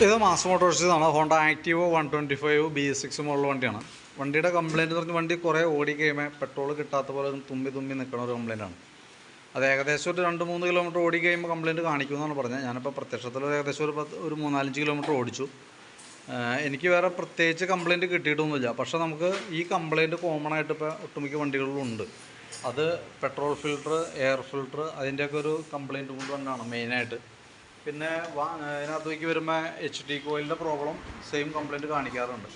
ഇത് mass മോട്ടോഴ്സിന്നാണ്. Honda ആക്റ്റീവോ 125 BS6 model വണ്ടിയാണ്. വണ്ടിയുടെ കംപ്ലയിൻറ്റ് എന്ന് പറഞ്ഞാൽ വണ്ടി കുറേ ഓടി കഴിയുമ്പോൾ പെട്രോൾ കിട്ടാത്ത പോലെ തുമ്പി നിൽക്കുന്ന ഒരു കംപ്ലയിൻ്റാണ്. അത് ഏകദേശം ഒരു 2-3 കിലോമീറ്റർ ഓടി കഴിയുമ്പോൾ കംപ്ലയിൻറ്റ് കാണിക്കുമെന്നാണ് പറഞ്ഞത്. ഞാനിപ്പോൾ പ്രത്യക്ഷത്തിൽ ഏകദേശം ഒരു 3-4 കിലോമീറ്റർ ഓടിച്ചു. എനിക്ക് വേറെ പ്രത്യേകിച്ച് കംപ്ലയിൻറ്റ് കിട്ടിയിട്ടൊന്നുമില്ല. പക്ഷേ നമുക്ക് ഈ കംപ്ലയിൻറ്റ് കോമൺ ആയിട്ട് ഇപ്പോൾ ഒട്ടുമിക്ക വണ്ടികളിലുണ്ട്. അത് പെട്രോൾ ഫിൽറ്റർ, എയർ ഫിൽറ്റർ അതിൻ്റെയൊക്കെ ഒരു കംപ്ലയിൻറ്റ് കൊണ്ട് തന്നെയാണ് മെയിനായിട്ട്. പിന്നെ ഇതിനകത്തേക്ക് വരുമ്പോൾ HT കോയിലിൻ്റെ പ്രോബ്ലം സെയിം കംപ്ലയിൻറ്റ് കാണിക്കാറുണ്ട്.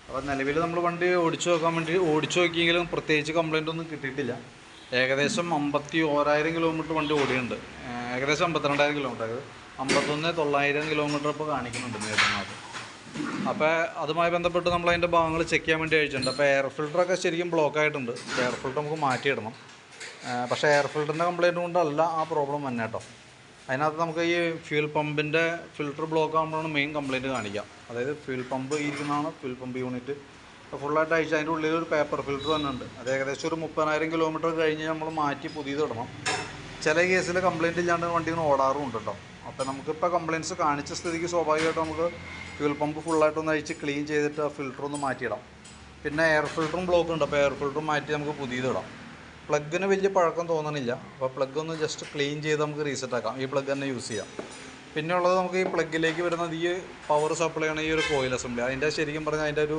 അപ്പോൾ നിലവിൽ നമ്മൾ വണ്ടി ഓടിച്ചു നോക്കിയെങ്കിലും പ്രത്യേകിച്ച് കംപ്ലയിൻ്റ് ഒന്നും കിട്ടിയിട്ടില്ല. ഏകദേശം 51,000 കിലോമീറ്റർ വണ്ടി ഓടിയുണ്ട്. ഏകദേശം 52,000 കിലോമീറ്റർ, അതായത് 51,900 കിലോമീറ്റർ ഇപ്പോൾ കാണിക്കുന്നുണ്ട് നേരിടുന്നത്. അപ്പോൾ അതുമായി ബന്ധപ്പെട്ട് നമ്മൾ അതിൻ്റെ ഭാഗങ്ങൾ ചെക്ക് ചെയ്യാൻ വേണ്ടി അയച്ചിട്ടുണ്ട്. അപ്പോൾ എയർ ഫിൽറ്ററൊക്കെ ശരിക്കും ബ്ലോക്ക് ആയിട്ടുണ്ട്. എയർ ഫിൽറ്റർ നമുക്ക് മാറ്റിയിടണം. പക്ഷേ എയർ ഫിൽറ്ററിൻ്റെ കംപ്ലയിൻറ്റ് കൊണ്ടല്ല ആ പ്രോബ്ലം തന്നെ കേട്ടോ. അതിനകത്ത് നമുക്ക് ഈ ഫ്യൂൽ പമ്പിൻ്റെ ഫിൽറ്റർ ബ്ലോക്ക് ആകുമ്പോഴാണ് മെയിൻ കംപ്ലയിൻറ്റ് കാണിക്കുക. അതായത് ഫ്യൂൽ പമ്പ് ഇരിക്കുന്നതാണ് ഫ്യൂൽ പമ്പ് യൂണിറ്റ് ഫുള്ളായിട്ട് അയച്ച് അതിൻ്റെ ഉള്ളിൽ ഒരു പേപ്പർ ഫിൽറ്റർ തന്നെ ഉണ്ട്. അത് ഏകദേശം ഒരു 30,000 കിലോമീറ്റർ കഴിഞ്ഞ് നമ്മൾ മാറ്റി പുതിയത് ഇടണം. ചില കേസിൽ കംപ്ലയിൻറ്റ് ഇല്ലാണ്ട് വണ്ടി ഇങ്ങനെ ഓടാറുമുണ്ട് കേട്ടോ. അപ്പോൾ നമുക്കിപ്പോൾ കംപ്ലയിൻറ്റ്സ് കാണിച്ച സ്ഥിതിക്ക് സ്വാഭാവികമായിട്ട് നമുക്ക് ഫ്യൂൽ പമ്പ് ഫുള്ളായിട്ടൊന്ന് അയച്ച് ക്ലീൻ ചെയ്തിട്ട് ആ ഫിൽറ്റർ ഒന്ന് മാറ്റിയിടാം. പിന്നെ എയർ ഫിൽറ്ററും ബ്ലോക്ക് ഉണ്ട്. അപ്പോൾ എയർ ഫിൽറ്ററും മാറ്റി നമുക്ക് പുതിയതിടാം. പ്ലഗിന് വലിയ പഴക്കം തോന്നണില്ല. അപ്പോൾ പ്ലഗ് ഒന്ന് ജസ്റ്റ് ക്ലീൻ ചെയ്ത് നമുക്ക് റീസെറ്റ് ആക്കാം. ഈ പ്ലഗ് തന്നെ യൂസ് ചെയ്യാം. പിന്നെ ഉള്ളത് നമുക്ക് ഈ പ്ലഗിലേക്ക് വരുന്നത് ഈ പവർ സപ്ലൈ ആണ്, ഈ ഒരു കോയിൽ അസംബ്ലി. അതിൻ്റെ ശരിക്കും പറഞ്ഞാൽ അതിൻ്റെ ഒരു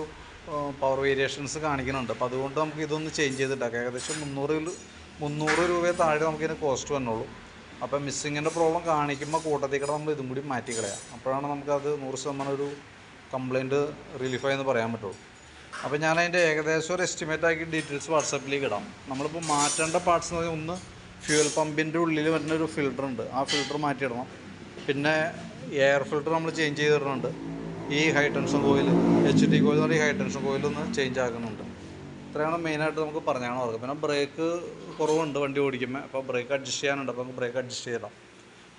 പവർ വേരിയേഷൻസ് കാണിക്കുന്നുണ്ട്. അപ്പോൾ അതുകൊണ്ട് നമുക്ക് ഇതൊന്ന് ചേഞ്ച് ചെയ്തിട്ടാക്കാം. ഏകദേശം 300 രൂപയെ താഴെ നമുക്കിതിന് കോസ്റ്റ് വന്നുള്ളൂ. അപ്പോൾ മിസ്സിങ്ങിൻ്റെ പ്രോബ്ലം കാണിക്കുമ്പോൾ കൂട്ടത്തേക്കിടെ നമ്മൾ ഇതും കൂടി മാറ്റി കളയാം. അപ്പോഴാണ് നമുക്കത് 100% ഒരു കംപ്ലയിൻറ്റ് റിലീഫായെന്ന് പറയാൻ പറ്റുള്ളൂ. അപ്പോൾ ഞാൻ അതിൻ്റെ ഏകദേശം ഒരു എസ്റ്റിമേറ്റ് ആക്കി ഡീറ്റെയിൽസ് വാട്സാപ്പിലേക്ക് ഇടാം. നമ്മളിപ്പോൾ മാറ്റേണ്ട പാർട്സ് എന്ന് പറഞ്ഞാൽ ഒന്ന് ഫ്യൂൽ പമ്പിൻ്റെ ഉള്ളിൽ വരുന്ന ഒരു ഫിൽറ്റർ ഉണ്ട്, ആ ഫിൽറ്റർ മാറ്റിയിടണം. പിന്നെ എയർ ഫിൽറ്റർ നമ്മൾ ചേഞ്ച് ചെയ്തിടുന്നുണ്ട്. ഈ high tension coil, HT coil എന്ന് പറഞ്ഞാൽ ഈ ഹൈ ടെൻഷൻ കോയിലൊന്ന് ചേഞ്ച് ആക്കുന്നുണ്ട്. ഇത്രയാണ് മെയിനായിട്ട് നമുക്ക് പറഞ്ഞാണ് ഓർക്കുക. പിന്നെ ബ്രേക്ക് കുറവുണ്ട് വണ്ടി ഓടിക്കുമ്പോൾ. അപ്പോൾ ബ്രേക്ക് അഡ്ജസ്റ്റ് ചെയ്യാനുണ്ട്. അപ്പോൾ നമുക്ക് ബ്രേക്ക് അഡ്ജസ്റ്റ് ചെയ്തിടാം.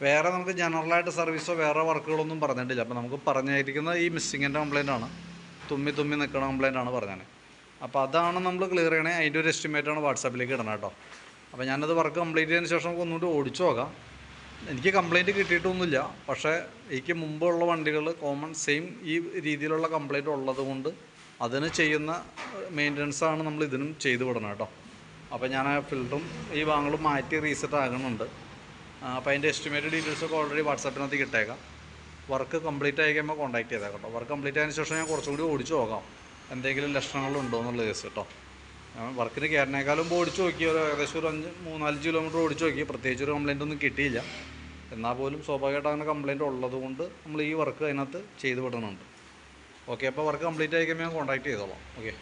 വേറെ നമുക്ക് ജനറലായിട്ട് സർവീസോ വേറെ വർക്കുകളൊന്നും പറഞ്ഞിട്ടില്ല. അപ്പോൾ നമുക്ക് പറഞ്ഞിരിക്കുന്ന ഈ മിസ്സിങ്ങിൻ്റെ കംപ്ലയിൻ്റാണ്, തുമ്മി നിൽക്കുന്ന കംപ്ലയിൻ്റാണ് പറഞ്ഞത്. അപ്പോൾ അതാണ് നമ്മൾ ക്ലിയർ ചെയ്യണേ. അതിൻ്റെ ഒരു എസ്റ്റിമേറ്റാണ് വാട്സാപ്പിലേക്ക് ഇടണം കേട്ടോ. അപ്പോൾ ഞാനത് വർക്ക് കംപ്ലീറ്റ് ചെയ്തതിന് ശേഷം നമുക്ക് ഒന്നുകൂടി ഓടിച്ചു നോക്കാം. എനിക്ക് കംപ്ലയിൻറ്റ് കിട്ടിയിട്ടൊന്നുമില്ല. പക്ഷേ എനിക്ക് മുമ്പുള്ള വണ്ടികൾ കോമൺ സെയിം ഈ രീതിയിലുള്ള കംപ്ലയിൻറ്റ് ഉള്ളത് കൊണ്ട് അതിന് ചെയ്യുന്ന മെയിൻ്റനൻസാണ് നമ്മൾ ഇതിനും ചെയ്ത് വിടണം കേട്ടോ. അപ്പോൾ ഞാൻ ആ ഫിൽറ്ററും ഈ ഭാഗങ്ങളും മാറ്റി റീസെറ്റ് ആകുന്നുണ്ട്. അപ്പോൾ അതിൻ്റെ എസ്റ്റിമേറ്റ് ഡീറ്റെയിൽസൊക്കെ ഓൾറെഡി വാട്സാപ്പിനകത്ത് ഇട്ടേക്കാം. വർക്ക് കംപ്ലീറ്റ് ആയി കഴിയുമ്പോൾ കോൺടാക്ട് ചെയ്തേക്കാം കേട്ടോ. വർക്ക് കംപ്ലീറ്റ് ആയതിനു ശേഷം ഞാൻ കുറച്ചും കൂടി ഓടിച്ചു നോക്കാം എന്തെങ്കിലും ലക്ഷണങ്ങളുണ്ടോ എന്നുള്ള കേസ് കേട്ടോ. വർക്കിന് കയറിനേക്കാളും ഓടിച്ചു നോക്കി ഏകദേശം ഒരു 3-4 കിലോമീറ്റർ ഓടിച്ചു നോക്കി. പ്രത്യേകിച്ച് ഒരു കംപ്ലയിൻ്റ് ഒന്നും കിട്ടിയില്ല. എന്നാൽ പോലും സ്വാഭാവികമായിട്ട് അങ്ങനെ കംപ്ലയിൻറ്റ് ഉള്ളത് കൊണ്ട് നമ്മൾ ഈ വർക്ക് അതിനകത്ത് ചെയ്ത് വിടുന്നുണ്ട്. ഓക്കെ, അപ്പോൾ വർക്ക് കംപ്ലീറ്റ് ആയി കഴിയുമ്പോൾ ഞാൻ കോൺടാക്ട് ചെയ്തോളാം. ഓക്കെ.